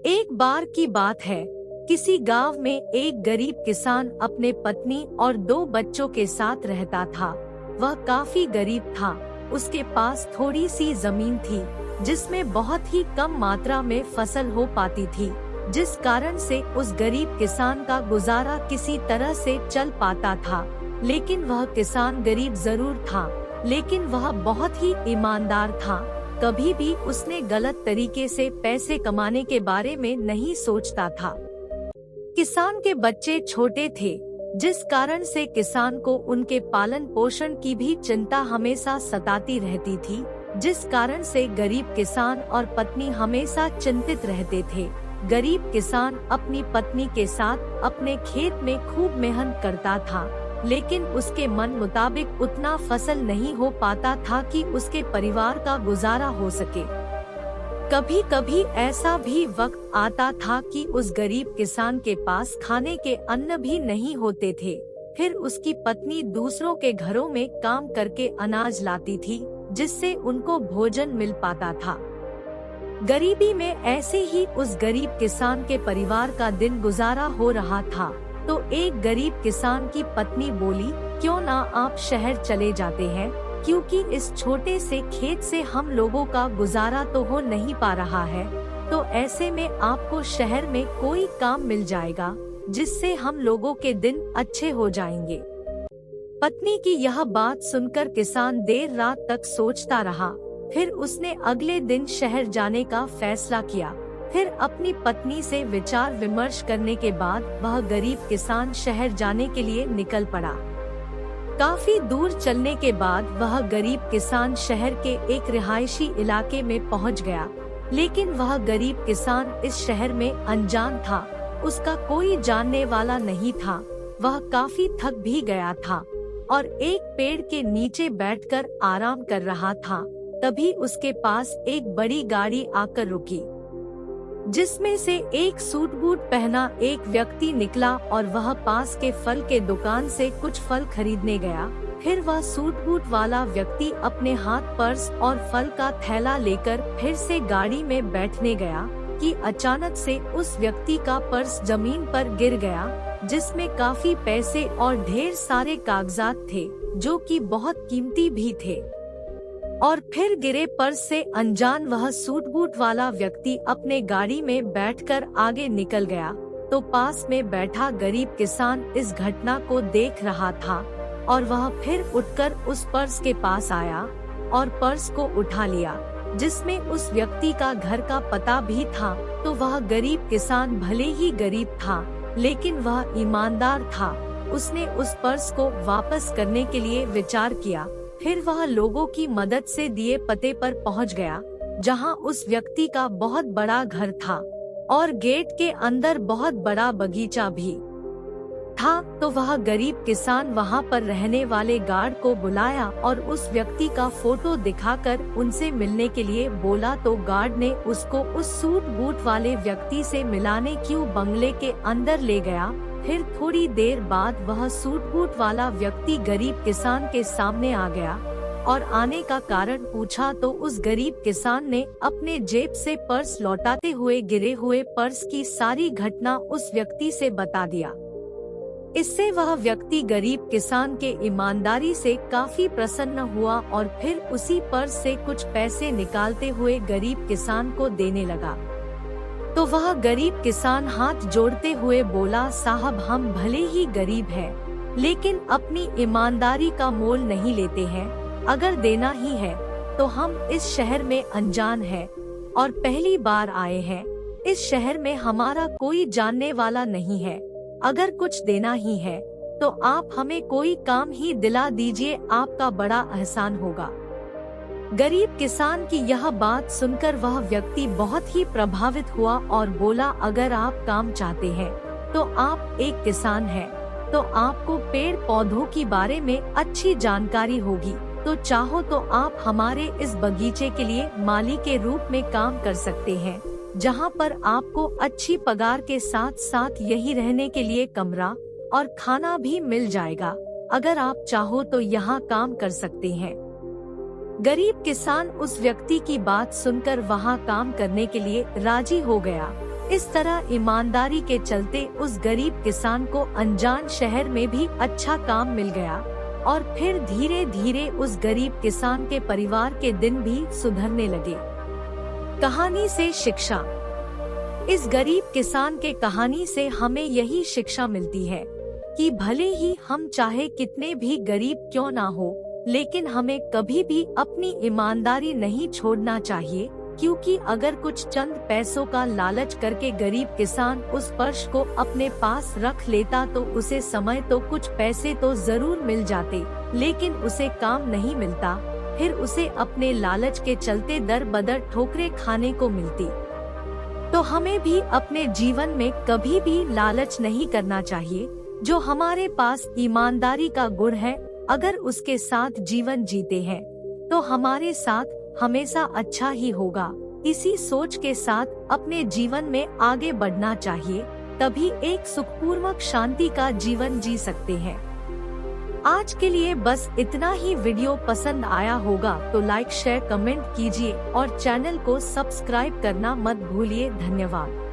एक बार की बात है, किसी गांव में एक गरीब किसान अपने पत्नी और 2 बच्चों के साथ रहता था। वह काफी गरीब था। उसके पास थोड़ी सी जमीन थी जिसमें बहुत ही कम मात्रा में फसल हो पाती थी, जिस कारण से उस गरीब किसान का गुजारा किसी तरह से चल पाता था। लेकिन वह किसान गरीब जरूर था, लेकिन वह बहुत ही ईमानदार था। कभी भी उसने गलत तरीके से पैसे कमाने के बारे में नहीं सोचता था। किसान के बच्चे छोटे थे, जिस कारण से किसान को उनके पालन पोषण की भी चिंता हमेशा सताती रहती थी, जिस कारण से गरीब किसान और पत्नी हमेशा चिंतित रहते थे। गरीब किसान अपनी पत्नी के साथ अपने खेत में खूब मेहनत करता था, लेकिन उसके मन मुताबिक उतना फसल नहीं हो पाता था कि उसके परिवार का गुजारा हो सके। कभी कभी ऐसा भी वक्त आता था कि उस गरीब किसान के पास खाने के अन्न भी नहीं होते थे। फिर उसकी पत्नी दूसरों के घरों में काम करके अनाज लाती थी, जिससे उनको भोजन मिल पाता था। गरीबी में ऐसे ही उस गरीब किसान के परिवार का दिन गुजारा हो रहा था। तो एक गरीब किसान की पत्नी बोली, क्यों ना आप शहर चले जाते हैं, क्योंकि इस छोटे से खेत से हम लोगों का गुजारा तो हो नहीं पा रहा है। तो ऐसे में आपको शहर में कोई काम मिल जाएगा, जिससे हम लोगों के दिन अच्छे हो जाएंगे। पत्नी की यह बात सुनकर किसान देर रात तक सोचता रहा। फिर उसने अगले दिन शहर जाने का फैसला किया। फिर अपनी पत्नी से विचार विमर्श करने के बाद वह गरीब किसान शहर जाने के लिए निकल पड़ा। काफी दूर चलने के बाद वह गरीब किसान शहर के एक रिहायशी इलाके में पहुंच गया। लेकिन वह गरीब किसान इस शहर में अनजान था। उसका कोई जानने वाला नहीं था। वह काफी थक भी गया था और एक पेड़ के नीचे बैठकर आराम कर रहा था। तभी उसके पास एक बड़ी गाड़ी आकर रुकी, जिसमें से एक सूट बूट पहना एक व्यक्ति निकला और वह पास के फल के दुकान से कुछ फल खरीदने गया। फिर वह सूट बूट वाला व्यक्ति अपने हाथ पर्स और फल का थैला लेकर फिर से गाड़ी में बैठने गया कि अचानक से उस व्यक्ति का पर्स जमीन पर गिर गया, जिसमें काफी पैसे और ढेर सारे कागजात थे, जो कि बहुत कीमती भी थे। और फिर गिरे पर्स से अनजान वह सूट बूट वाला व्यक्ति अपने गाड़ी में बैठकर आगे निकल गया। तो पास में बैठा गरीब किसान इस घटना को देख रहा था और वह फिर उठकर उस पर्स के पास आया और पर्स को उठा लिया, जिसमें उस व्यक्ति का घर का पता भी था। तो वह गरीब किसान भले ही गरीब था, लेकिन वह ईमानदार था। उसने उस पर्स को वापस करने के लिए विचार किया। फिर वह लोगों की मदद से दिए पते पर पहुंच गया, जहां उस व्यक्ति का बहुत बड़ा घर था और गेट के अंदर बहुत बड़ा बगीचा भी था। तो वह गरीब किसान वहां पर रहने वाले गार्ड को बुलाया और उस व्यक्ति का फोटो दिखाकर उनसे मिलने के लिए बोला। तो गार्ड ने उसको उस सूट बूट वाले व्यक्ति से मिलाने क्यों बंगले के अंदर ले गया। फिर थोड़ी देर बाद वह सूट बूट वाला व्यक्ति गरीब किसान के सामने आ गया और आने का कारण पूछा। तो उस गरीब किसान ने अपने जेब से पर्स लौटाते हुए गिरे हुए पर्स की सारी घटना उस व्यक्ति से बता दिया। इससे वह व्यक्ति गरीब किसान के ईमानदारी से काफी प्रसन्न हुआ और फिर उसी पर्स से कुछ पैसे निकालते हुए गरीब किसान को देने लगा। तो वह गरीब किसान हाथ जोड़ते हुए बोला, साहब हम भले ही गरीब हैं, लेकिन अपनी ईमानदारी का मोल नहीं लेते हैं। अगर देना ही है तो हम इस शहर में अनजान हैं और पहली बार आए हैं। इस शहर में हमारा कोई जानने वाला नहीं है। अगर कुछ देना ही है तो आप हमें कोई काम ही दिला दीजिए, आपका बड़ा एहसान होगा। गरीब किसान की यह बात सुनकर वह व्यक्ति बहुत ही प्रभावित हुआ और बोला, अगर आप काम चाहते हैं तो आप एक किसान हैं, तो आपको पेड़ पौधों के बारे में अच्छी जानकारी होगी। तो चाहो तो आप हमारे इस बगीचे के लिए माली के रूप में काम कर सकते हैं, जहां पर आपको अच्छी पगार के साथ साथ यही रहने के लिए कमरा और खाना भी मिल जाएगा। अगर आप चाहो तो यहाँ काम कर सकते हैं। गरीब किसान उस व्यक्ति की बात सुनकर वहाँ काम करने के लिए राजी हो गया। इस तरह ईमानदारी के चलते उस गरीब किसान को अनजान शहर में भी अच्छा काम मिल गया और फिर धीरे धीरे उस गरीब किसान के परिवार के दिन भी सुधरने लगे। कहानी से शिक्षा। इस गरीब किसान के कहानी से हमें यही शिक्षा मिलती है कि भले ही हम चाहे कितने भी गरीब क्यों ना हो, लेकिन हमें कभी भी अपनी ईमानदारी नहीं छोड़ना चाहिए, क्योंकि अगर कुछ चंद पैसों का लालच करके गरीब किसान उस पर्स को अपने पास रख लेता तो उसे समय तो कुछ पैसे तो जरूर मिल जाते, लेकिन उसे काम नहीं मिलता, फिर उसे अपने लालच के चलते दर बदर ठोकरें खाने को मिलती। तो हमें भी अपने जीवन में कभी भी लालच नहीं करना चाहिए। जो हमारे पास ईमानदारी का गुण है, अगर उसके साथ जीवन जीते हैं तो हमारे साथ हमेशा अच्छा ही होगा। इसी सोच के साथ अपने जीवन में आगे बढ़ना चाहिए, तभी एक सुखपूर्वक शांति का जीवन जी सकते हैं। आज के लिए बस इतना ही। वीडियो पसंद आया होगा तो लाइक शेयर कमेंट कीजिए और चैनल को सब्सक्राइब करना मत भूलिए। धन्यवाद।